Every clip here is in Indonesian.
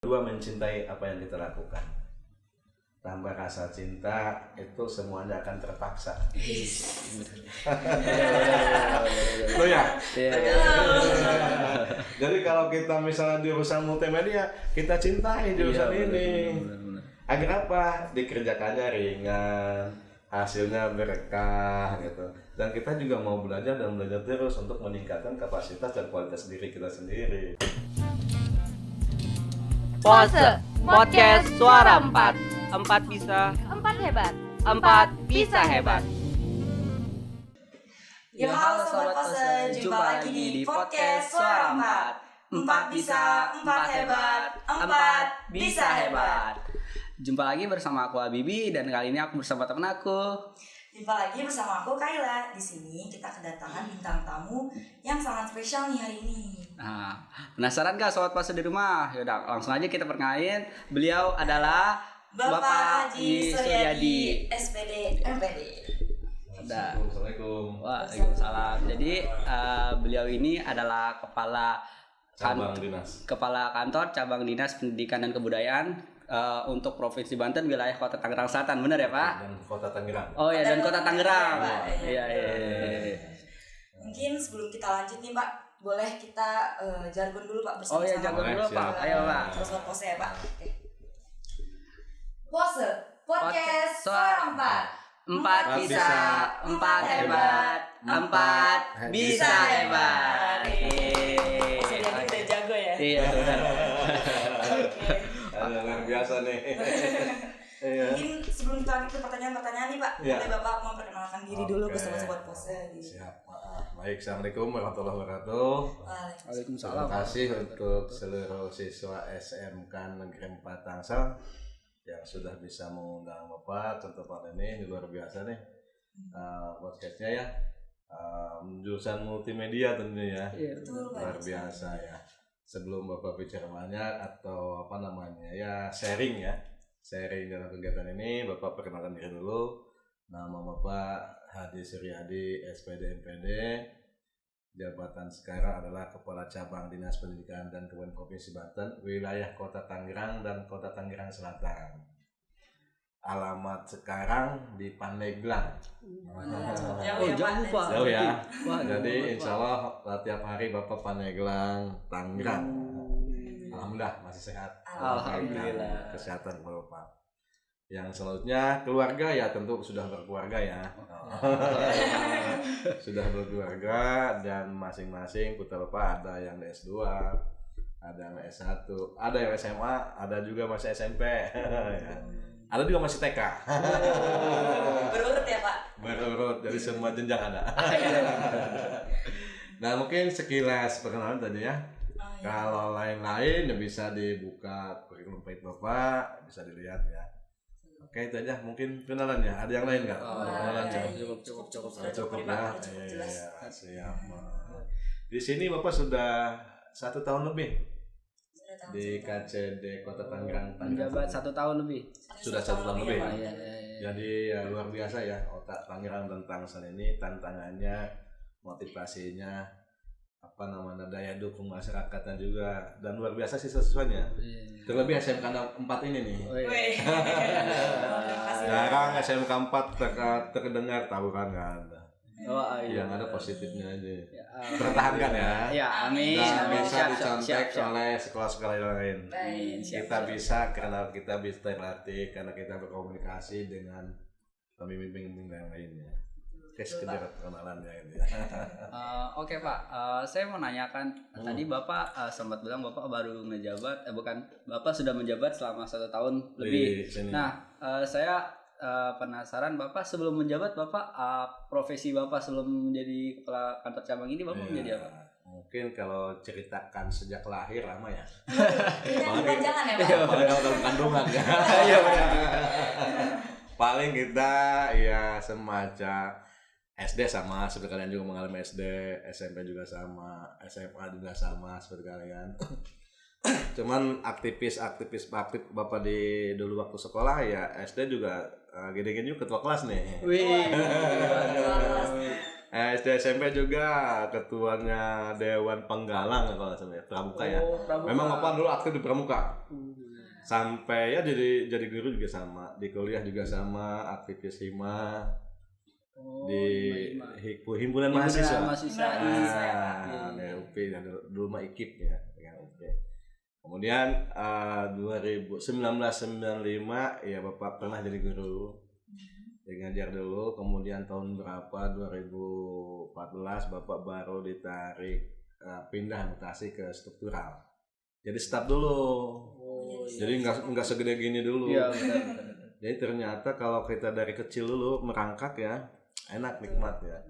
Dua, mencintai apa yang kita lakukan. Tanpa rasa cinta itu semuanya akan terpaksa. Tuh ya. Jadi kalau kita misalnya jurusan multimedia, kita cintai jurusan ini. Agar apa? Dikerjakannya ringan, hasilnya berkah gitu. Dan kita juga mau belajar dan belajar terus untuk meningkatkan kapasitas dan kualitas diri kita sendiri. Pose Podcast Suara 4. 4 bisa, 4 hebat. 4 bisa hebat. Yo halo Sobat Pose, jumpa lagi di Podcast Suara 4. 4 bisa, 4 hebat, 4 bisa hebat. Jumpa lagi bersama aku Habibi dan kali ini aku bersama temen aku. Jumpa lagi bersama aku Kayla. Di sini kita kedatangan bintang tamu yang sangat spesial nih hari ini. Nah, penasaran gak Sobat Pose di rumah? Yaudah, langsung aja kita perkenalin. Beliau adalah Bapak Haji Suryadi, SPD MPD. Assalamualaikum. Waalaikumsalam. Jadi beliau ini adalah kepala kantor cabang dinas pendidikan dan kebudayaan untuk Provinsi Banten, wilayah Kota Tangerang Selatan, benar ya Pak? Dan Kota Tangerang. Oh ya, dan Kota Tangerang. Iya. Iya. Mungkin sebelum kita lanjut nih Pak, boleh kita jargon dulu Pak bersama-sama. Oh ya, jargon dulu Pak. Ayo Pak. Terus pose ya Pak. Oke. Pose Podcast Suara 4. 4 bisa, 4 hebat, 4 bisa hebat. Jadi udah jago ya. Iya. Luar biasa nih. Mungkin sebelum kita lanjut ke pertanyaan-pertanyaan nih Pak, boleh Bapak memperkenalkan diri dulu ke sobat-sobat Pose. Siap. Baik, Assalamualaikum warahmatullahi wabarakatuh. Waalaikumsalam. Terima kasih untuk seluruh siswa SMK Negeri 4 Tangsel yang sudah bisa mengundang Bapak ke tempat ini luar biasa nih. Podcastnya ya, jurusan multimedia tentunya ya. Betul, Luar biasa ya. Sebelum Bapak bicara banyak atau sharing dalam kegiatan ini, Bapak perkenalkan diri dulu. Nama Bapak Haji Suryadi, SPD MPD. Jabatan sekarang adalah Kepala Cabang Dinas Pendidikan dan Kebudayaan Provinsi Banten, wilayah Kota Tangerang dan Kota Tangerang Selatan. Alamat sekarang di Pandeglang. Jauh Pak. Jauh ya. Wah, Jadi insya Allah tiap hari Bapak Pandeglang, Tangerang. Alhamdulillah masih sehat. Alhamdulillah. Kesehatan Bapak. Yang selanjutnya keluarga ya, tentu sudah berkeluarga ya. Sudah berkeluarga dan masing-masing putra Bapak ada yang S2, ada yang S1, ada yang SMA, ada juga masih SMP. Ya. Ada juga masih TK. Berurut ya Pak? Berurut, jadi semua jenjang ada. Nah mungkin sekilas perkenalan tadi ya. Kalau lain-lain ya bisa dibuka kurikulum paid Bapak, bisa dilihat ya. Oke, itu aja mungkin kenalan ya. Ada yang lain nggak? Cukup ya. Iya, siap. Di sini Bapak sudah 1 tahun lebih di KCD Kota Tangerang. Menjabat 1 tahun lebih. Sudah 1 tahun lebih. Iya. Jadi ya, luar biasa ya otak Tangerang dan Tangsel ini, tantangannya, motivasinya, daya dukung masyarakatnya juga, dan luar biasa siswa-siswanya. Terlebih SMK 4 ini nih. Jarang SMK 4 terdengar tawuran, nggak ada. Yang ada positifnya aja. Pertahankan ya. Ya, amin. Dan bisa Siap. dicontek oleh sekolah-sekolah yang lain. Siap. Kita bisa karena kita bisa terlatih, karena kita berkomunikasi dengan pembimbing yang lainnya. Sekedar perkenalannya ini. Oke Pak, saya mau nanyakan tadi Bapak sempat bilang Bapak baru menjabat, Bapak sudah menjabat selama 1 tahun lebih. Nah, saya penasaran Bapak sebelum menjabat Bapak profesi Bapak sebelum menjadi kepala kantor cabang ini Bapak menjadi apa? Mungkin kalau ceritakan sejak lahir lama ya. Jangan ya Pak? Paling dalam kandungan ya. Paling kita ya semacam SD sama seperti kalian juga mengalami SD, SMP juga sama, SMA juga sama seperti kalian. Cuman aktif Bapak di dulu waktu sekolah ya SD juga gede-gede juga ketua kelas nih. Wih. SD SMP juga ketuanya Dewan Penggalang ya kalau nggak salah ya, Pramuka ya. Pramuka. Memang Bapak dulu aktif di Pramuka. Sampai ya jadi guru juga sama, di kuliah juga sama, aktivis hima di himpunan mahasiswa. Di UP dan dulu mah IKIP ya, dengan UP. Kemudian 1995 ya Bapak pernah jadi guru. Ngajar dulu, kemudian tahun berapa 2014 Bapak baru ditarik pindah mutasi ke struktural. Jadi staf dulu. Jadi nggak segede gini dulu. Iya, Jadi ternyata kalau kita dari kecil dulu merangkak ya, enak nikmat ya.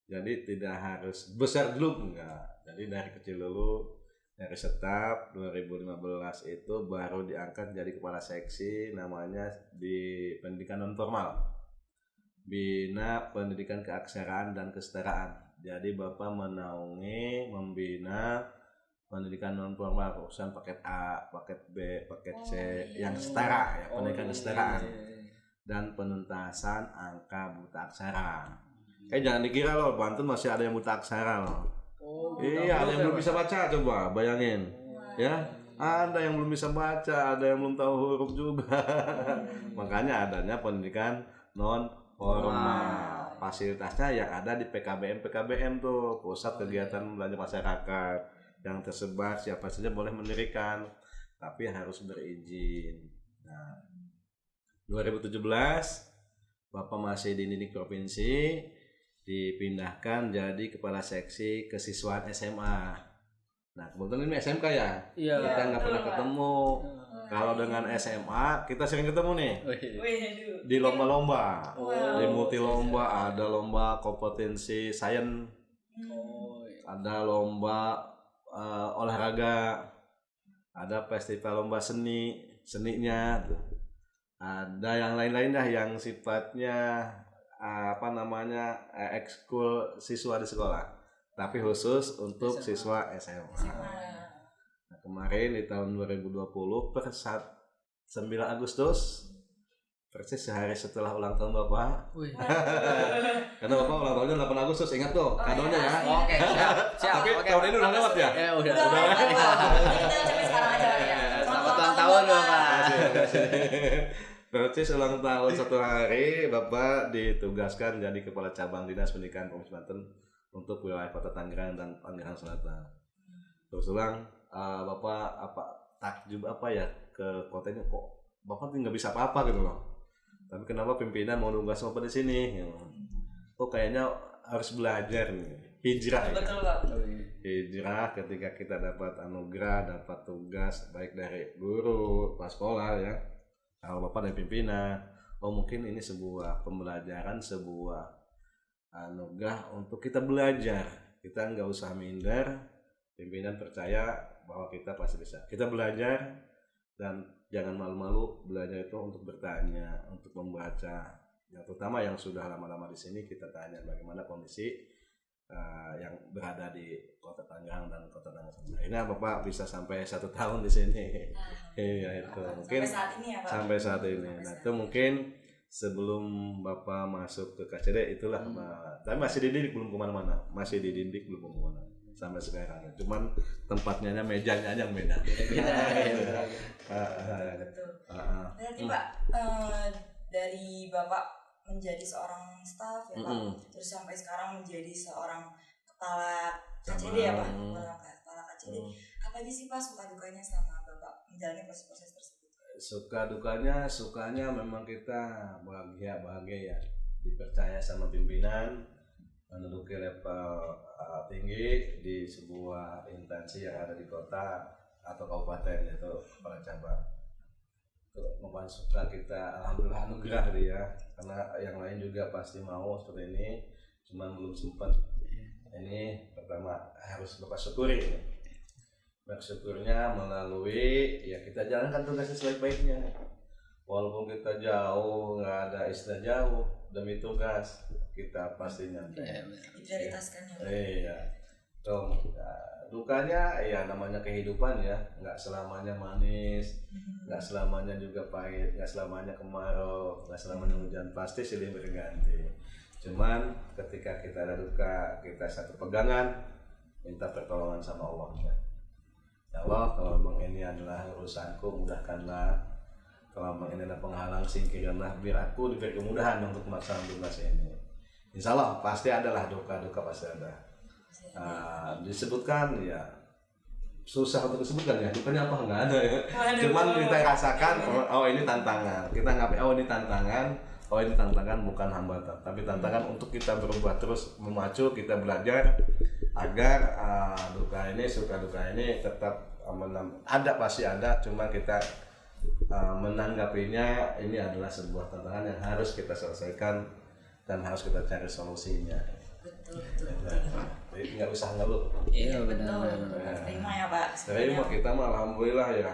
Jadi tidak harus besar dulu enggak. Jadi dari kecil dulu, dari staf 2015 itu baru diangkat jadi kepala seksi, namanya di pendidikan non formal. Bina Pendidikan Keaksaraan dan Kesetaraan. Jadi Bapak menaungi, membina pendidikan non formal, urusan paket A, paket B, paket C, yang setara ya, pendidikan kesetaraan dan penuntasan angka buta aksara. Jangan dikira loh Banten masih ada yang buta aksara loh. Iya, ada yang belum bisa baca, coba bayangin ya. Ada yang belum bisa baca, ada yang belum tahu huruf juga. Makanya adanya pendidikan non formal. Fasilitasnya yang ada di PKBM tuh, pusat kegiatan belajar masyarakat yang tersebar, siapa saja boleh mendirikan, tapi harus berizin. Nah, 2017 Bapak masih di Didik Provinsi, dipindahkan jadi kepala seksi kesiswaan SMA. Nah kebetulan ini SMK ya, kita nggak pernah ketemu. Kalau dengan SMA kita sering ketemu nih di lomba-lomba, di multi lomba, ada lomba kompetensi sains, ada lomba olahraga, ada festival lomba seninya, ada yang lain-lain dah yang sifatnya ekskul siswa di sekolah, tapi khusus untuk siswa SMA. Nah, kemarin di tahun 2020 per 9 Agustus persis sehari setelah ulang tahun Bapak. Karena Bapak ulang tahunnya 8 Agustus, ingat tuh kadonya ya. Oke, siap. Tapi tahun ini udah lewat ya? Udah. Kita coba sekarang aja ya. Selamat ulang tahun Bapak. Persis ulang tahun 1 hari Bapak ditugaskan jadi Kepala Cabang Dinas Pendidikan Provinsi Banten untuk wilayah Kota Tangerang dan Tangerang Selatan. Terus ulang Bapak takjub ke kotanya, kok Bapak nggak bisa apa-apa gitu loh. Tapi kenapa pimpinan mau nugas Bapak di sini? Oh kayaknya harus belajar nih. Hijrah. Betul Pak. Hijrah ketika kita dapat anugerah, dapat tugas baik dari guru, pas sekolah ya. Kalau Bapak dari pimpinan, mungkin ini sebuah pembelajaran, sebuah anugerah untuk kita belajar. Kita nggak usah minder. Pimpinan percaya bahwa kita pasti bisa. Kita belajar dan jangan malu-malu belajar itu untuk bertanya, untuk membaca. Yang terutama yang sudah lama-lama di sini kita tanya bagaimana kondisi yang berada di Kota Tangerang dan Kota Tangerang. Ini Bapak bisa sampai 1 tahun di sini. Iya itu. Mungkin sampai saat ini ya Pak. Sampai saat ini. Nah itu mungkin sebelum Bapak masuk ke KCD itulah. Tapi masih dididik belum kemana-mana. Masih dididik belum kemana-mana sampai sekarang. Cuman tempatnya mejanya yang beda. Betul. Berarti Pak dari Bapak menjadi seorang staf ya Pak, terus sampai sekarang menjadi seorang kepala KCD ya Pak, kepala KCD. Apa aja sih Pak suka dukanya sama Bapak menjalani proses-proses tersebut? Suka sukanya memang kita bahagia ya, dipercaya sama pimpinan, menduduki level tinggi di sebuah instansi yang ada di kota atau kabupaten, yaitu kepala cabang. Memang suka kita, alhamdulillah anugerah dia, karena yang lain juga pasti mau seperti ini, cuman belum sempat. Ini pertama harus Bapak syukuri. Bersyukurnya melalui ya kita jalankan tugasnya sebaik-baiknya. Walaupun kita jauh, nggak ada istilah jauh, demi tugas kita pasti nyampe. Diprioritaskan ya. Iya. Dukanya ya namanya kehidupan ya, nggak selamanya manis, nggak selamanya juga pahit, nggak selamanya kemarau, nggak selamanya hujan, pasti silih berganti. Cuman ketika kita ada duka, kita satu pegangan, minta pertolongan sama Allah. Ya Allah, kalau memang ini adalah urusanku, mudahkanlah. Kalau memang ini adalah penghalang, singkirkanlah, biar aku diberi kemudahan untuk melaksanakan tugas ini. Insya Allah pasti adalah duka-duka, pasti ada. Disebutkan ya susah untuk disebutkan ya, dukanya apa enggak ada ya. Cuman kita rasakan, oh ini tantangan. Kita ngapain? Oh ini tantangan. Oh ini tantangan bukan hambatan, tapi tantangan untuk kita berubah terus, memacu kita belajar agar duka ini, suka duka ini tetap ada, pasti ada. Cuma kita menanggapinya ini adalah sebuah tantangan yang harus kita selesaikan dan harus kita cari solusinya. Betul. Jadi nggak usah ngeluh. Iya benar. Terima ya Pak. Terima, kita mah alhamdulillah ya,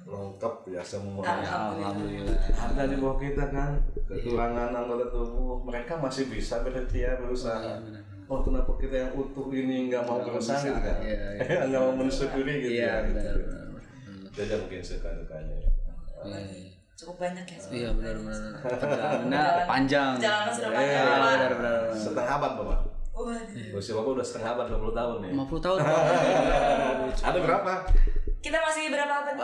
lengkap ya semuanya. Alhamdulillah. Ada di bawah kita kan kekurangan anggota tubuh, mereka masih bisa berikhtiar berusaha. Oh kenapa kita yang utuh ini nggak mau berusaha gitu kan? Nggak mau mensyukuri gitu ya. Benar. Jadi mungkin suka-dukanya. Cukup banyak ya. Iya benar. Perjalanannya panjang. Perjalanan sudah panjang. Benar. Setengah abad Bapak. Waduh. Usia Bapak udah setengah abad, 20 tahun nih. 50 tahun. Ada berapa? Kita masih berapa abad?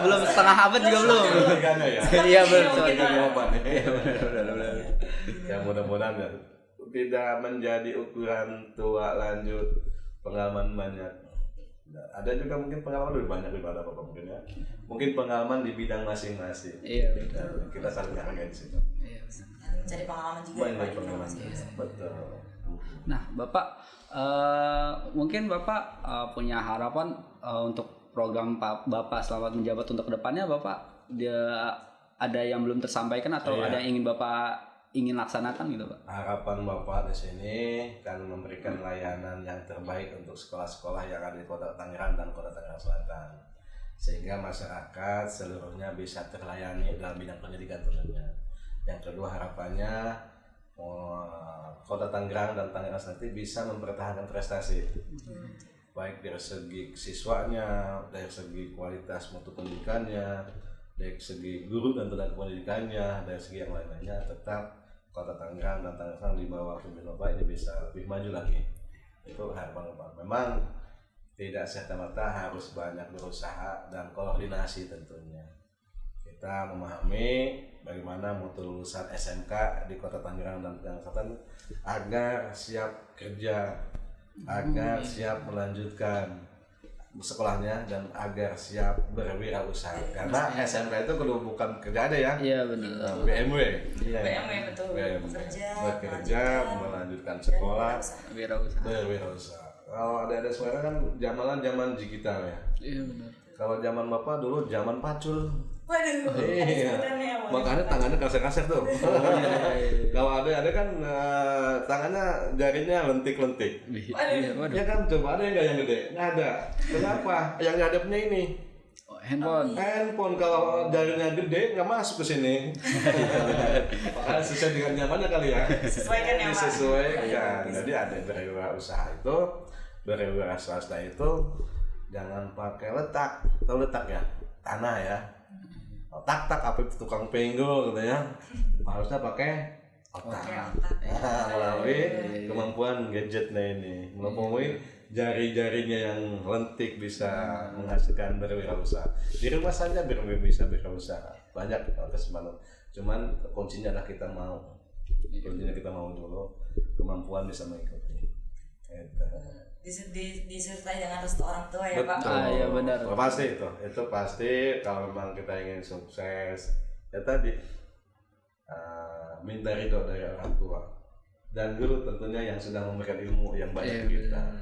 Belum setengah abad juga belum. Ketiganya ya. Iya benar. Jawaban ya. Benar. Ya mudah-mudahan ya tidak menjadi ukuran tua lanjut, pengalaman banyak. Nah, ada juga mungkin pengalaman lebih banyak daripada Bapak mungkin ya. Mungkin pengalaman di bidang masing-masing. Iya benar. Kita saling menghargai di situ. Iya benar. Mencari pengalaman juga. Banyak lagi pengalaman. Betul. Nah, Bapak mungkin Bapak punya harapan untuk program Bapak selamat menjabat untuk kedepannya. Bapak ada yang belum tersampaikan atau ada yang ingin Bapak ingin laksanakan gitu Pak? Harapan Bapak di sini kan memberikan layanan yang terbaik untuk sekolah-sekolah yang ada di Kota Tangerang dan Kota Tangerang Selatan, sehingga masyarakat seluruhnya bisa terlayani dalam bidang pendidikan tentunya. Yang kedua harapannya Kota Tangerang dan Tangerang Selatan bisa mempertahankan prestasi, baik dari segi siswanya, dari segi kualitas mutu pendidikannya, dari segi guru dan tenaga pendidikannya, dari segi yang lainnya, tetap Kota Tangerang dan Tangerang di bawah pimpinan Bapak ini bisa lebih maju lagi. Itu harapan Bapak. Memang tidak serta-merta harus banyak berusaha dan koordinasi tentunya. Kita memahami bagaimana mutu lulusan SMK di Kota Tangerang dan Tangerang Selatan agar siap kerja, agar siap melanjutkan sekolahnya dan agar siap berwirausaha. Karena SMK itu kalau bukan kerja ada ya. Iya benar. BMW. BMW betul. Bekerja, melanjutkan sekolah, Wirausaha. Kalau ada sekarang kan zaman digital ya. Iya benar. Kalau zaman Bapak dulu zaman pacul. Waduh. Iya. Makanya tangannya kasar-kasar tuh. Kalau ada kan tangannya jarinya lentik-lentik. Waduh. Ya kan coba ada yang nggak yang gede? Nggak ada. Kenapa? Yang ngadepnya ini. Handphone kalau jarinya gede nggak masuk ke sini. Makanya sesuai dengan nyamannya kali ya. Sesuaikan ya Pak. Disesuaikan. Jadi ada berwirausaha itu, berwirausaha swasta itu jangan pakai letak. Tahu letak ya? Tanah ya. Tak apa itu tukang penggol katanya, harusnya pakai otak. Melalui kemampuan gadgetnya ini, melalui jari-jarinya yang lentik bisa menghasilkan berwirausaha. Di rumah saja bisa berwirausaha. Banyak kesempatan. Cuman kuncinya adalah kita mau. Kuncinya kita mau dulu, kemampuan bisa mengikuti. Disertai dengan restu orang tua ya Pak. Betul. Iya benar. Pasti itu pasti kalau memang kita ingin sukses ya tadi minta ridho dari orang tua dan guru tentunya yang sudah memberikan ilmu yang banyak kita.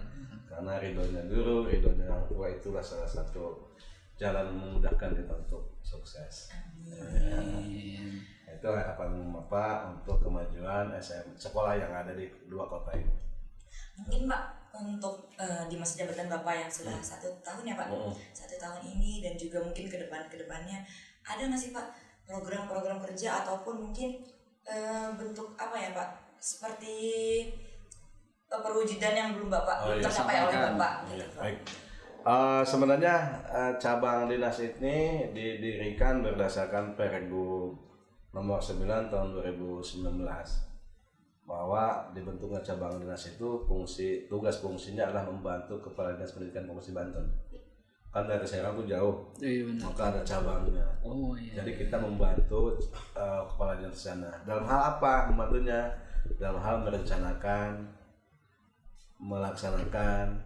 Karena ridhonya guru, ridhonya orang tua itulah salah satu jalan memudahkan kita untuk sukses. Amin. Itu harapan Bapak untuk kemajuan sekolah yang ada di dua kota ini. Mungkin Pak untuk di masa jabatan Bapak yang sudah 1 tahun ya Pak, 1 tahun ini dan juga mungkin kedepannya ada nggak sih Pak program-program kerja ataupun mungkin bentuk apa ya Pak seperti perwujudan yang belum Bapak tercapai oleh Bapak gitu Pak. Baik. Sebenarnya cabang dinas ini didirikan berdasarkan Pergub nomor 9 tahun 2019. bahwa dibentuknya cabang dinas itu tugas fungsinya adalah membantu Kepala Dinas Pendidikan Provinsi Banten. Kan dari Serang tuh jauh, maka ada cabangnya. Jadi kita membantu Kepala Dinas sana. Dalam hal apa membantunya? Dalam hal merencanakan, melaksanakan,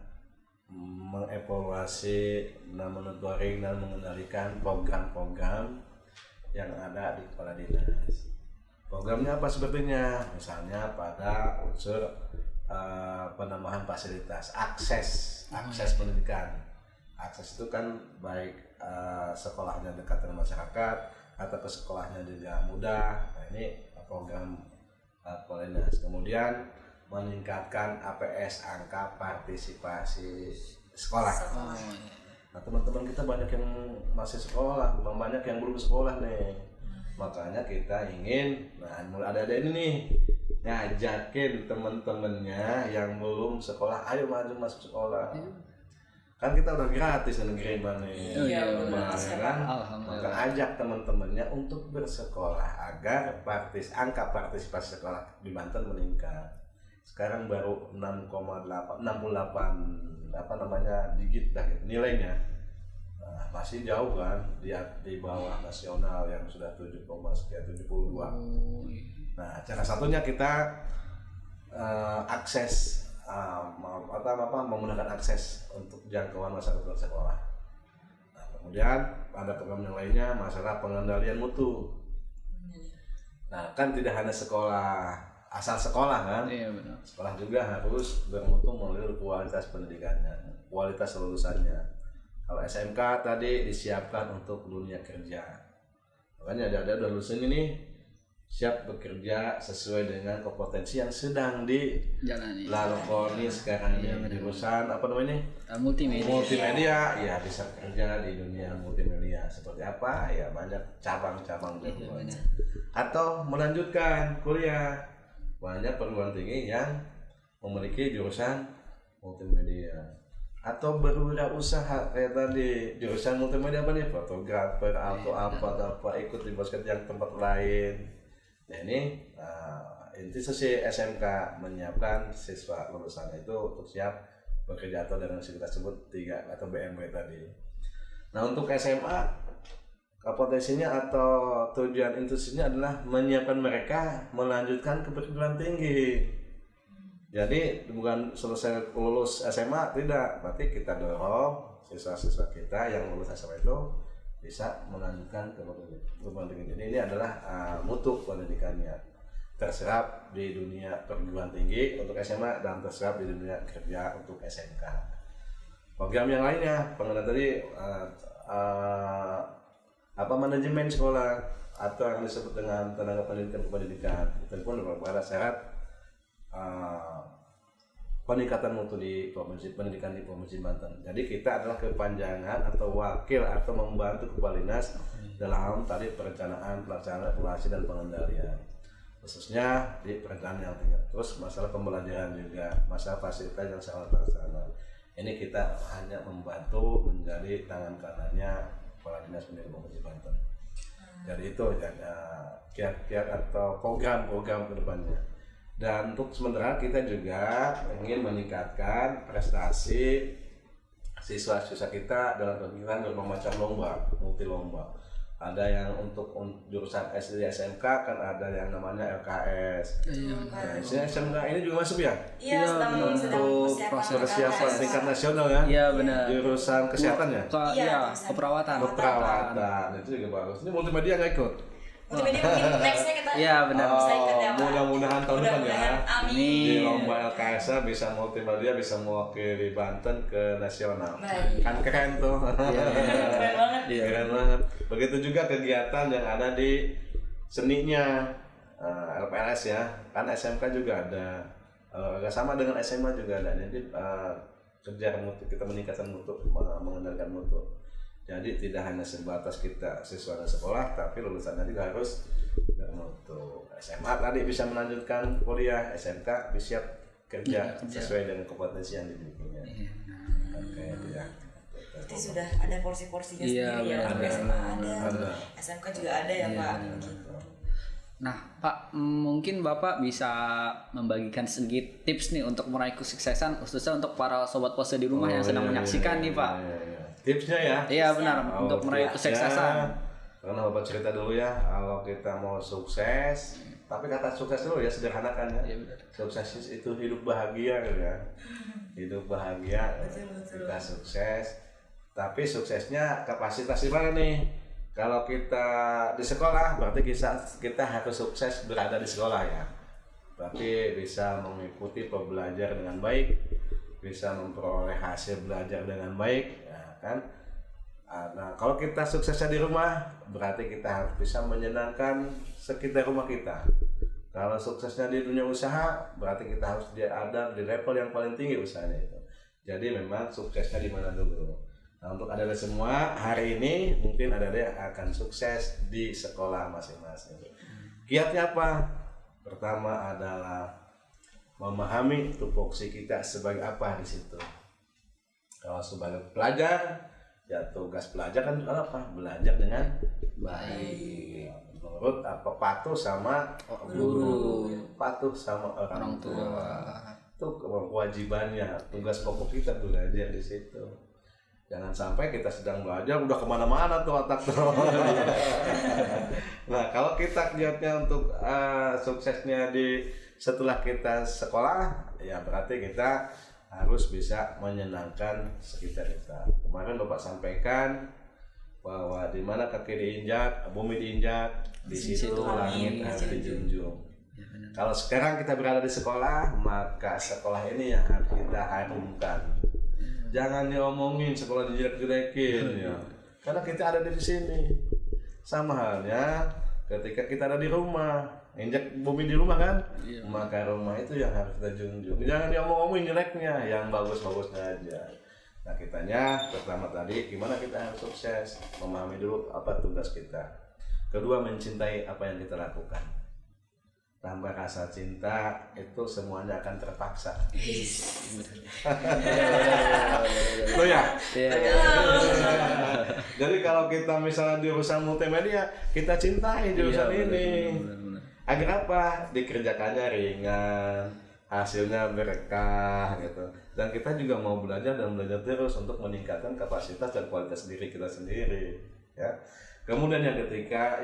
mengevaluasi, monitoring dan mengendalikan program-program yang ada di Kepala Dinas. Programnya apa sepertinya? Misalnya pada unsur penambahan fasilitas, akses pendidikan. Akses itu kan baik sekolahnya dekat dengan masyarakat atau ke sekolahnya juga mudah. Nah, ini program Kepala Dinas. Kemudian meningkatkan APS, angka partisipasi sekolah. Nah, teman-teman kita banyak yang masih sekolah, banyak yang belum sekolah nih. Makanya kita ingin, mulai ada ini nih, ngajakin teman-temannya yang belum sekolah, ayo maju masuk sekolah. Kan kita udah gratis di negeri nih. Kan? Maka ajak teman-temannya untuk bersekolah agar angka partisipasi sekolah di Banten meningkat. Sekarang baru 68 digit dah gitu, nilainya. Nah, masih jauh kan di bawah nasional yang sudah 7,72. Nah, cara satunya kita akses menggunakan akses untuk jangkauan masyarakat ke sekolah. Nah, kemudian ada program yang lainnya masalah pengendalian mutu. Nah, kan tidak hanya sekolah asal sekolah kan, sekolah juga harus bermutu melalui kualitas pendidikannya, kualitas lulusannya. Kalau SMK tadi disiapkan untuk dunia kerja, makanya ada lulusan ini siap bekerja sesuai dengan kompetensi yang sedang dilalui sekarang ini. Jurusan apa namanya? Multimedia, ya bisa kerja di dunia multimedia. Seperti apa? Ya banyak cabang-cabang banyak. Atau melanjutkan kuliah, banyak perguruan tinggi yang memiliki jurusan multimedia. Atau berwirausaha kayak tadi jurusan multimedia apa nih, fotografer atau apa ikut di basket yang tempat lain. Nah ini inti sesi SMK menyiapkan siswa lulusannya itu untuk siap bekerja atau dengan kita sebut 3 atau BMW tadi. Nah untuk SMA kompetensinya atau tujuan intusinya adalah menyiapkan mereka melanjutkan ke perguruan tinggi. Jadi bukan selesai lulus SMA, tidak, berarti kita dorong siswa-siswa kita yang lulus SMA itu bisa melanjutkan ke perguruan tinggi. Jadi ini adalah mutu pendidikannya terserap di dunia perguruan tinggi untuk SMA dan terserap di dunia kerja untuk SMK. Program yang lainnya pengenaan tadi manajemen sekolah atau yang disebut dengan tenaga pendidikan itu pun beberapa syarat peningkatan mutu di provinsi pendidikan di Provinsi Banten. Jadi kita adalah kepanjangan atau wakil atau membantu Kepala Dinas dalam tadi perencanaan, pelaksanaan, evaluasi dan pengendalian. Khususnya di perencanaan yang tinggal. Terus masalah pembelajaran juga, masalah fasilitas yang sangat terlaksana. Ini kita hanya membantu menjadi tangan kanannya Kepala Dinas Pendidikan Provinsi Banten. Jadi itu kiat-kiat atau program-program ke depannya. Dan untuk sementara kita juga ingin meningkatkan prestasi siswa-siswa kita dalam kegiatan bermacam lomba, multi lomba. Ada yang untuk jurusan SD SMK kan ada yang namanya LKS. Nah, SMK ini juga masuk ya? Iya, untuk persiapan tingkat nasional ya? Iya benar. Jurusan kesehatan ya? Iya, keperawatan. Itu juga bagus. Ini multimedia nggak ikut? Multimedia mungkin nextnya kita benar. bisa ikut ya Pak. Mudah-mudahan tahun depan ya. Amin. Di lomba LKS bisa multimedia bisa mewakili Banten ke nasional. Baik. Kan keren tuh. Keren banget. Keren banget. Begitu juga kegiatan yang ada di seninya LPLS ya. Kan SMK juga ada. Agak sama dengan SMA juga ada. Jadi kejar mutu, kita meningkatkan mutu, mengendalikan mutu. Jadi tidak hanya sebatas kita siswa dan sekolah, tapi lulusannya juga harus bermutu. SMA tadi bisa melanjutkan kuliah, SMK bisa siap kerja sesuai dengan kompetensi yang dimilikinya. Oke, ya. Berarti sudah ada porsi-porsinya sendiri ya. Ada. SMA ada, SMK juga ada ya Pak. Gitu. Nah, Pak, mungkin Bapak bisa membagikan sedikit tips nih untuk meraih kesuksesan, khususnya untuk para sobat pose di rumah yang sedang menyaksikan nih, Pak. Tipsnya ya? Iya benar, untuk meraih kesuksesan. Karena Bapak cerita dulu ya, kalau kita mau sukses, tapi kata sukses dulu ya, sederhanakan ya. Iya benar. Sukses itu hidup bahagia gitu ya. Hidup bahagia, Betul. kita sukses. Tapi suksesnya kapasitas gimana nih? Kalau kita di sekolah, berarti kita harus sukses berada di sekolah ya. Berarti bisa mengikuti pembelajar dengan baik, bisa memperoleh hasil belajar dengan baik, ya kan? Nah, kalau kita suksesnya di rumah, berarti kita harus bisa menyenangkan sekitar rumah kita. Kalau suksesnya di dunia usaha, berarti kita harus ada di level yang paling tinggi usahanya itu. Jadi memang suksesnya di mana dulu. Nah, untuk adik-adik semua, hari ini mungkin adik-adik akan sukses di sekolah masing-masing. Kiatnya apa? Pertama adalah memahami tupoksi kita sebagai apa di situ. Kalau sebagai pelajar, ya tugas pelajar kan apa? Belajar dengan baik. Menurut apa? Patuh sama guru, patuh sama orang tua. Itu kewajibannya, tugas pokok kita belajar di situ. Jangan sampai kita sedang belajar udah kemana-mana tuh otak tuh. Nah, kalau kita lihatnya untuk suksesnya setelah kita sekolah, ya berarti kita harus bisa menyenangkan sekitar kita. Kemarin Bapak sampaikan bahwa di mana kaki diinjak, bumi diinjak, di situ langit harus dijunjung. Kalau sekarang kita berada di sekolah, maka sekolah ini yang harus kita harumkan. Jangan diomongin sekolah dijelek-jelekin ya. Karena kita ada di sini. Sama halnya ketika kita ada di rumah, injak bumi di rumah kan? Iya. Maka rumah itu yang harus kita junjung. Jangan diomong-omongin jeleknya, yang bagus-bagusnya aja. Nah, kitanya pertama tadi gimana kita harus sukses, memahami dulu apa tugas kita. Kedua, mencintai apa yang kita lakukan. Tanpa rasa cinta itu semuanya akan terpaksa. Lo ya? Jadi kalau kita misalnya di urusan multimedia, kita cintai jurusan ini. Agar apa? Dikerjakannya ringan, hasilnya berkah gitu. Dan kita juga mau belajar dan belajar terus untuk meningkatkan kapasitas dan kualitas diri kita sendiri. Ya. Kemudian yang ketiga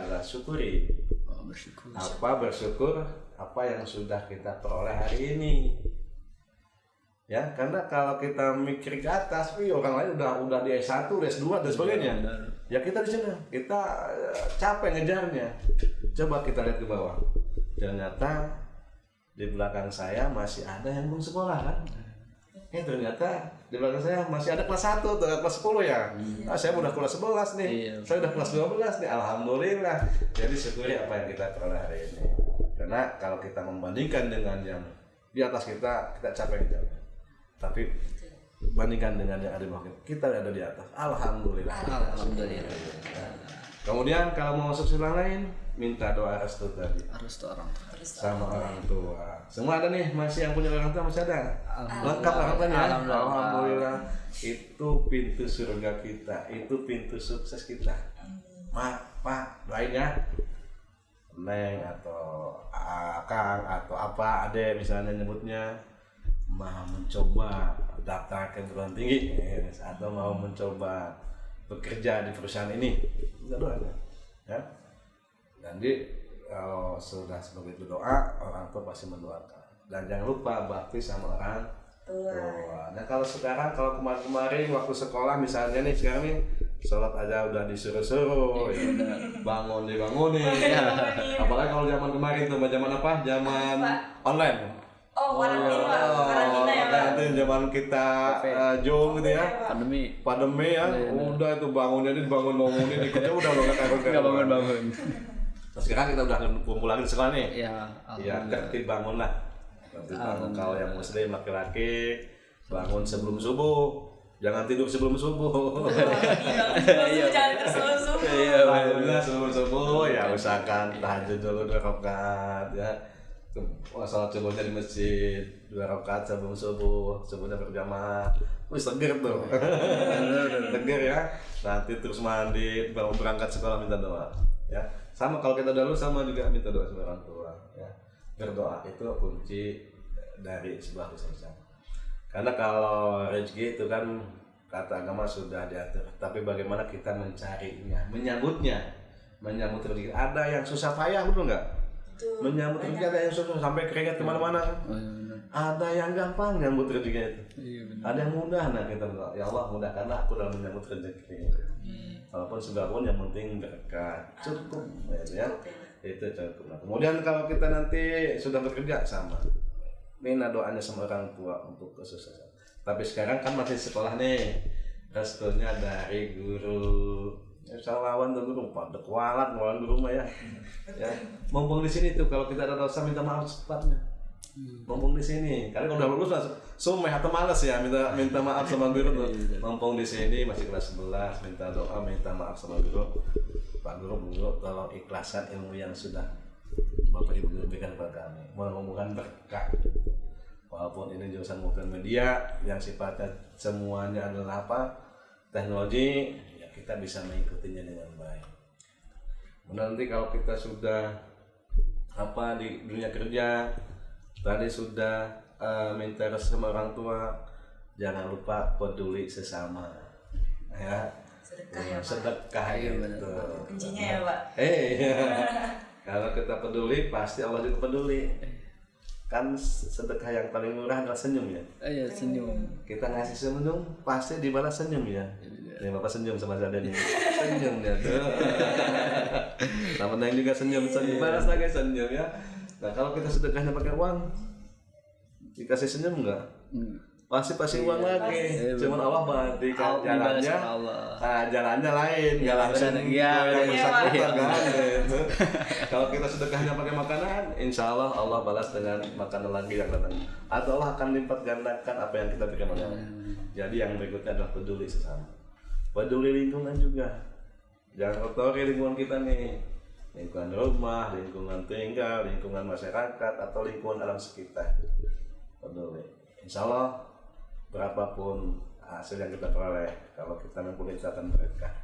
adalah syukuri. Bersyukur apa yang sudah kita peroleh hari ini. Ya, karena kalau kita mikir ke atas, orang lain udah di S1, S2 dan sebagainya. Ya kita di sini, kita capek ngejarnya. Coba kita lihat ke bawah. Ternyata di belakang saya masih ada yang belum sekolah kan? Ternyata di belakang saya masih ada kelas 1 atau kelas 10 ya. Saya udah kelas 11 nih. Saya udah kelas 12 nih. Alhamdulillah. Jadi syukuri apa yang kita peroleh hari ini. Karena kalau kita membandingkan dengan yang di atas kita capek jauh. Tapi bandingkan dengan yang ada di bawah kita ada di atas. Alhamdulillah. Alhamdulillah. Kemudian kalau mau sukses lain, minta doa restu tadi. Restu orang tua. Sama orang tua. Semua ada nih, masih yang punya orang tua masih ada. Lengkap orang tuanya. Alhamdulillah. Itu pintu surga kita, itu pintu sukses kita. Pak, doain ya. Neng atau Kang atau apa adek misalnya nyebutnya mau mencoba daftar ke perguruan tinggi atau mau mencoba bekerja di perusahaan ini, kita doain ya. Dan kalau sudah seperti itu doa, orang tua pasti mendoakan. Dan jangan lupa bakti sama orang tua. Nah kalau kemarin waktu sekolah misalnya nih, sekarang nih sholat aja udah disuruh-suruh, ya, dibangunin. Apalagi kalau zaman kemarin tuh, zaman apa? Zaman online. Karantina ya Pak. Itu zaman kita Zoom gitu ya. Pandemi ya. Udah itu bangunin ikutnya udah nggak bangun. Nah, sekarang kita udah kumpul lagi di sekolah nih. Ya, tertib bangun lah. Kalau yang muslim laki-laki bangun sebelum subuh, jangan tidur sebelum subuh. Jangan sebelum subuh. Bangunlah sebelum subuh, ya usahakan tahajud dulu 2 rakaat ya. Salat subuhnya di masjid 2 rakaat sebelum subuhnya berjamaah. Seger tuh. Seger ya. Nanti terus mandi, baru berangkat sekolah minta doa. ya. Sama kalau kita dulu sama juga minta doa sama orang tua ya. Berdoa itu kunci dari sebuah kesuksesan. Karena kalau rezeki itu kan kata agama sudah diatur, tapi bagaimana kita mencarinya, menyambut rezeki. Ada yang susah payah, betul nggak? Menyambut rezeki ada yang susah sampai keringat kemana-mana kan? Ada yang gampang nyambut rezekinya itu. Ada yang mudah, nah kita bilang ya Allah mudahkanlah aku dalam menyambut rezeki. Walaupun seberapun yang penting berkah cukup ya. Itu cukup. Nah, kemudian kalau kita nanti sudah bekerja sama, minta doanya sama orang tua untuk kesuksesan. Tapi sekarang kan masih sekolah nih, restunya dari guru. Salawan tuh guru, pada kualat ngelawan guru mah ya. Ya, mumpung di sini tuh kalau kita ada dosa minta maaf secepatnya. Mumpung di sini, karena kalau udah lulus langsung sumeh atau malas ya minta maaf sama guru tuh. Mumpung di sini masih kelas 11, minta doa, minta maaf sama guru. Pak Guru, tolong ikhlaskan ilmu yang sudah Bapak Ibu Guru berikan kepada kami. Mudah-mudahan berkah. Walaupun ini jurusan multimedia yang sifatnya semuanya adalah apa? Teknologi, ya kita bisa mengikutinya dengan baik. Nanti kalau kita sudah di dunia kerja, tadi sudah minta restu sama orang tua, jangan lupa peduli sesama. Ya. Sedekah ya, gitu. Kuncinya ya, Pak. Kalau kita peduli, pasti Allah juga peduli. Kan sedekah yang paling murah adalah senyum ya. Iya, senyum. Kita ngasih senyum, pasti dibalas senyum ya. Ini Bapak senyum sama saya nih. Senyum ya tuh. Sama Neng juga senyum, balas lagi senyum ya. Nah kalau kita sedekahnya pakai uang, dikasih senyum enggak? Pasti uang lagi. Cuman Allah berikan jalannya. Jalannya lain, nggak langsung yang bersangkutan kan. Kalau kita sedekahnya pakai makanan, insya Allah Allah balas dengan makanan lagi yang datang. Atau Allah akan lipat gandakan apa yang kita berikan oleh Allah. Jadi yang berikutnya adalah peduli sesama. Peduli lingkungan juga. Jangan kotori lingkungan kita nih. Lingkungan rumah, lingkungan tinggal, lingkungan masyarakat, atau lingkungan alam sekitar. Peduli. Insya Allah berapapun hasil yang kita peroleh, kalau kita mampu kita akan berkah.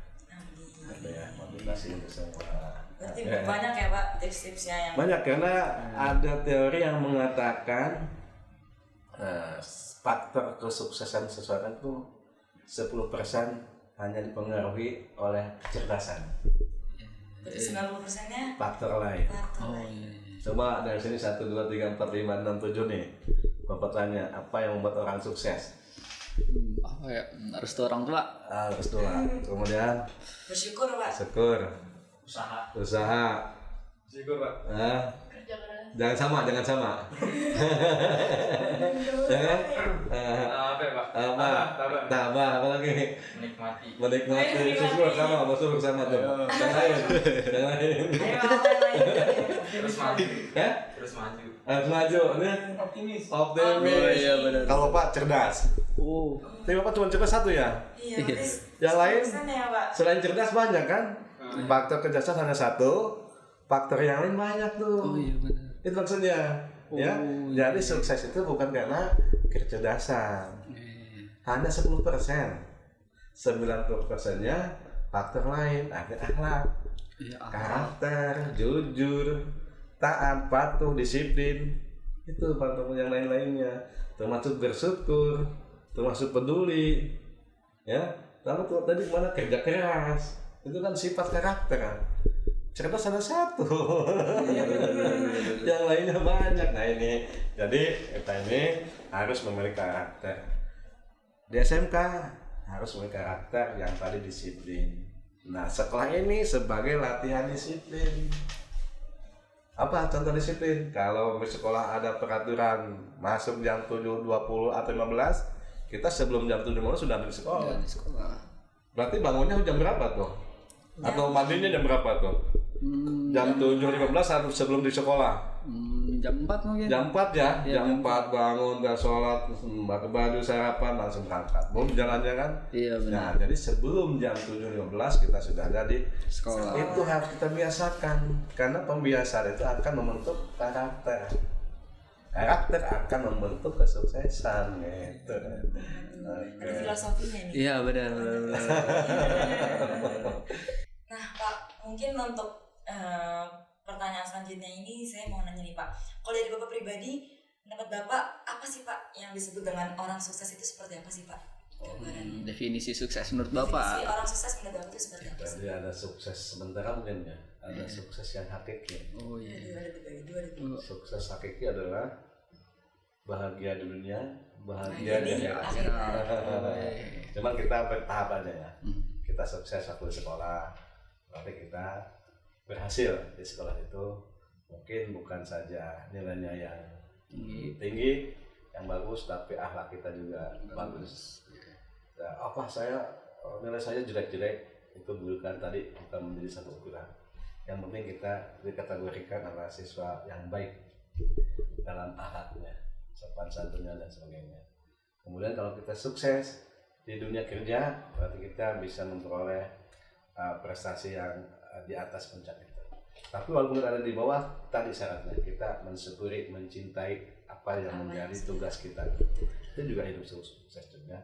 Ada ya, motivasi untuk semua. Berarti banyak ya Pak tips-tipsnya yang banyak, karena ada teori yang mengatakan faktor kesuksesan seseorang itu 10% hanya dipengaruhi oleh kecerdasan. Berarti 90%-nya faktor lain. Iya. Coba dari sini 1, 2, 3, 4, 5, 6, 7 nih. Bapak tanya, apa yang membuat orang sukses? Apa ya? Restu orang tua. Restu lah. Kemudian bersyukur Pak. Syukur. Usaha. Syukur Pak. Kerja keras. Jangan sama. Jangan. Apa ya Pak? Tambah apa lagi? Menikmati. Syukur sama tuh. Yang lain. Terus maju. Ya? Terus maju. Maju. Ini Optimis. Oh iya benar. Kalau Bapak cerdas. Tapi Bapak cuma cerdas satu ya? Iya. Yang lain 10% ya Pak. selain cerdas banyak kan? Faktor kecerdasan hanya satu, faktor yang lain banyak tuh. Oh iya benar. Itu maksudnya. Ya. Jadi sukses itu bukan karena kecerdasan. Hanya 10%. 90%-nya faktor lain, ada akhlak, karakter, jujur, taat, patuh, disiplin. Itu faktor yang lain-lainnya. Termasuk bersyukur, termasuk peduli. Ya. Lalu tuh tadi mana kerja keras. Itu kan sifat karakter. Cerdas ada satu. Yang lainnya banyak. Nah ini, jadi kita ini harus memiliki karakter. Di SMK harus memiliki karakter yang tadi disiplin. Nah sekolah ini sebagai latihan disiplin. Apa contoh disiplin? Kalau di sekolah ada peraturan masuk jam 7.20 atau 15, kita sebelum jam 7.15 sudah ada di sekolah. Berarti bangunnya jam berapa tuh? Atau mandinya jam berapa tuh? Jam 7.15 harus sebelum di sekolah. Jam 4 mungkin. Jam 4 ya? Jam 4 bangun, udah sholat, pakai baju, sarapan, langsung berangkat. Belum jalannya kan? Iya benar. Nah, jadi sebelum jam 7.15 kita sudah ada di sekolah. Itu harus kita biasakan. Karena pembiasaan itu akan membentuk karakter. Karakter akan membentuk kesuksesan gitu. Ada filosofinya nih. Iya benar. Nah Pak, mungkin untuk pertanyaan selanjutnya ini saya mau nanya nih Pak, kalau dari Bapak pribadi, menurut Bapak apa sih Pak yang disebut dengan orang sukses itu seperti apa sih Pak? Definisi sukses menurut Definisi Bapak. orang sukses menurut Bapak itu seperti apa sih? Jadi ada sukses sementara mungkin ya, ada sukses yang hakiki. Oh iya. Ada dua. Sukses hakiki adalah bahagia di dunia, bahagia di akhirat. Cuman kita bertahap aja ya. Kita sukses waktu di sekolah, berarti kita berhasil di sekolah itu. Mungkin bukan saja nilainya yang tinggi, yang bagus, tapi akhlak kita juga bagus. Nah, nilai saya jelek-jelek itu bukan menjadi satu ukuran. Yang penting kita dikategorikan adalah siswa yang baik dalam akhlaknya, sopan santunnya dan sebagainya. Kemudian kalau kita sukses di dunia kerja, berarti kita bisa memperoleh prestasi yang di atas puncak itu. Tapi walaupun ada di bawah, tadi syaratnya kita mensyukuri, mencintai apa yang menjadi tugas kita. Itu juga hidup sukses juga.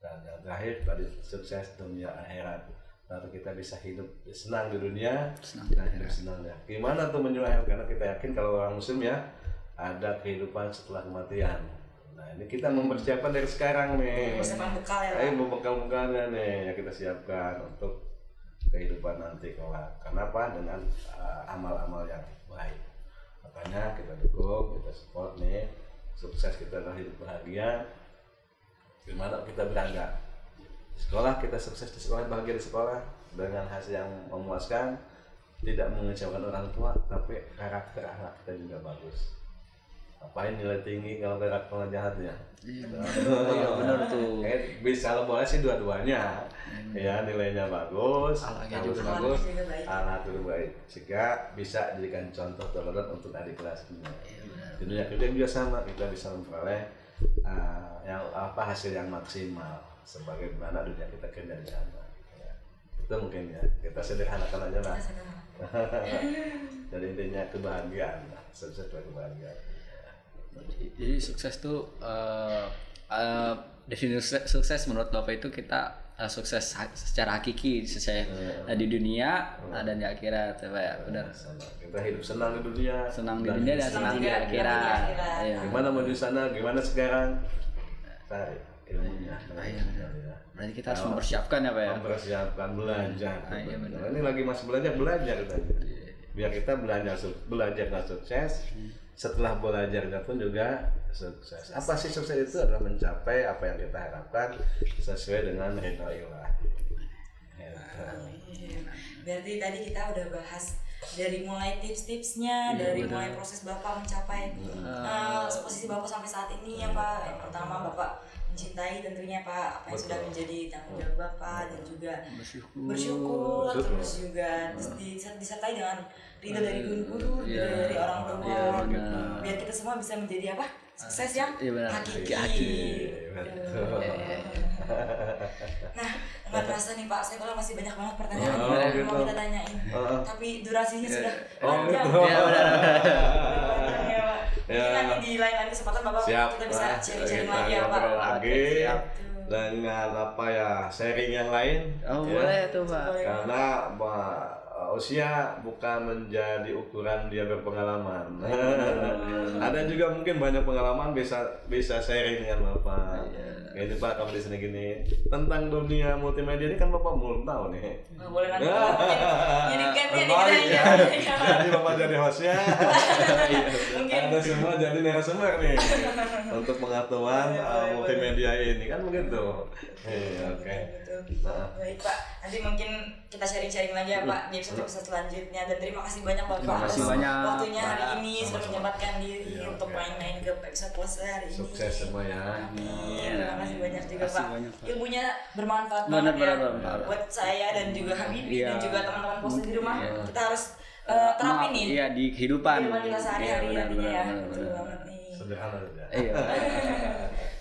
Dan yang terakhir tadi sukses dunia akhirat. Lalu kita bisa hidup senang di dunia, senang ya. Gimana tuh menuju akhirat? Karena kita yakin kalau orang muslim ya ada kehidupan setelah kematian. Nah ini kita mempersiapkan dari sekarang nih. Persiapan bekal ya Pak. Bekal-bekalnya nih yang kita siapkan untuk kehidupan nanti kelak. Kenapa? Dengan amal-amal yang baik. Makanya kita dukung, kita support nih. Sukses kita adalah hidup bahagia. Gimana kita berangkat di sekolah, kita sukses di sekolah, bahagia di sekolah dengan hasil yang memuaskan, tidak mengecewakan orang tua, tapi karakter akhlak kita juga bagus. Ngapain nilai tinggi kalau karakternya jahat ya? Iya benar tuh. Bisa kalau boleh sih dua-duanya. Ya nilainya bagus, Akhlaknya bagus, juga bagus, baik. akhlak itu baik, sehingga bisa dijadikan contoh teladan untuk adik kelasnya. Di dunia kerja juga sama, kita bisa memperoleh hasil yang maksimal sebagaimana dunia kita kerja di sana. Ya. Itu mungkin ya kita sederhanakan aja lah. Jadi intinya kebahagiaan, sukses dan kebahagiaan. Jadi sukses tuh definisi sukses menurut Bapak itu kita sukses secara hakiki di dunia dan di akhirat ya benar. Kita hidup senang di dunia, senang di dunia dan senang di akhirat. Gimana mau di sana, gimana sekarang? Cari ilmunya. Berarti kita harus mempersiapkan ya Pak ya. Mempersiapkan belajar. Iya, benar. Ini lagi masih belajar kita. Biar kita belajar sukses. Setelah belajarnya pun juga sukses. Apa sih sukses itu? Adalah mencapai apa yang kita harapkan sesuai dengan ridho ilahi. Berarti tadi kita udah bahas dari mulai tips-tipsnya, dari mulai proses Bapak mencapai posisi Bapak sampai saat ini ya Pak. Yang pertama Bapak mencintai tentunya Pak apa yang sudah menjadi tanggung jawab Bapak dan juga bersyukur terus juga disertai dengan ridho dari guru-guru, ridho dari orang tua, biar kita semua bisa menjadi apa? Sukses yang hakiki. Nah, nggak terasa nih Pak, saya kalau masih banyak banget pertanyaan yang mau kita tanyain, tapi durasinya sudah panjang. Mungkin nanti di lain kesempatan Bapak kita bisa sharing lagi ya Pak. Lagi dengan sharing yang lain. Oh boleh tuh Pak. Karena usia bukan menjadi ukuran dia berpengalaman. Ada juga mungkin banyak pengalaman bisa sharing dengan Bapak. Ini Pak, kamu di sini gini tentang dunia multimedia ini kan Bapak belum tahu nih. Boleh nanti jadi gantian ya. Jadi Bapak jadi hostnya. Ada semua jadi narasumber nih untuk pengetahuan multimedia ini kan begitu. Oke. Baik Pak, nanti mungkin kita sharing-sharing lagi ya Pak di episode selanjutnya dan terima kasih banyak Bapak atas waktunya hari ini sudah menyempatkan diri untuk main-main ke episode hari ini. Sukses semua ya. Terima kasih banyak juga Pak. Ilmunya bermanfaat banget ya buat saya dan juga Habibie dan juga teman-teman pos di rumah. Kita harus terapin nih. Iya di kehidupan. Kita sehari-hari ya. Betul banget nih. Sederhana saja. Iya.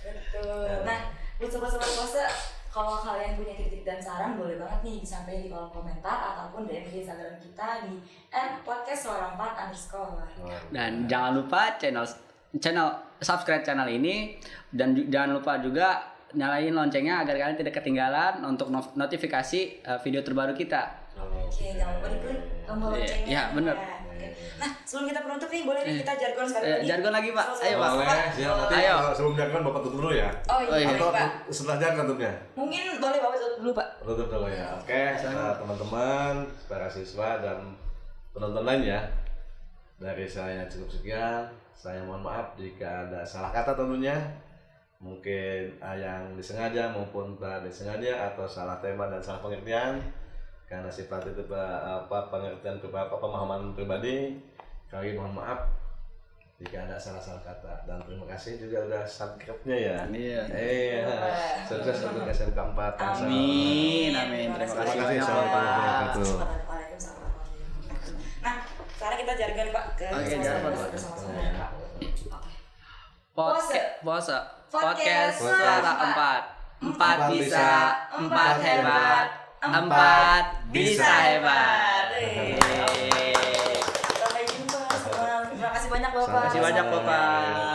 Betul. Nah, buat sobat-sobat puasa, kalau kalian punya kritik dan saran boleh banget nih disampaikan di kolom komentar ataupun DM di Instagram kita di @podcast4_. Dan jangan lupa channel subscribe channel ini dan jangan lupa juga nyalain loncengnya agar kalian tidak ketinggalan untuk notifikasi video terbaru kita. Oke, jangan lupa diklik tombol loncengnya. Iya, benar. Oke. Nah, sebelum kita penutup nih, boleh nih kita jargon sekali lagi. Jargon lagi, Pak. Ayo, Pak. Boleh, siap. Nanti Ayo. sebelum jargon Bapak tutup dulu ya. Oh iya, iya. baik, Atau Pak. setelah jargon tutupnya? Mungkin boleh Bapak tutup dulu, Pak. Tutup dulu ya. Oke, teman-teman, para siswa dan penonton lainnya. Dari saya cukup sekian. Saya mohon maaf jika ada salah kata tentunya. Mungkin yang disengaja maupun tak disengaja atau salah tema dan salah pengertian. Karena sifat itu pengertian pemahaman pribadi. Kali mohon maaf jika ada salah-salah kata, dan terima kasih juga udah subscribe-nya ya. Iya. Sukses untuk SMK 4. Amin. Terima kasih banyak, Pak. Nah, sekarang kita jargon Pak ke jargon, Pak. bersama-sama ya, Pak. Pose. Podcast suara 4. 4 bisa, 4 hebat, 4 bisa hebat. Sampai jumpa. Terima kasih banyak Bapak. Terima kasih banyak, Bapak.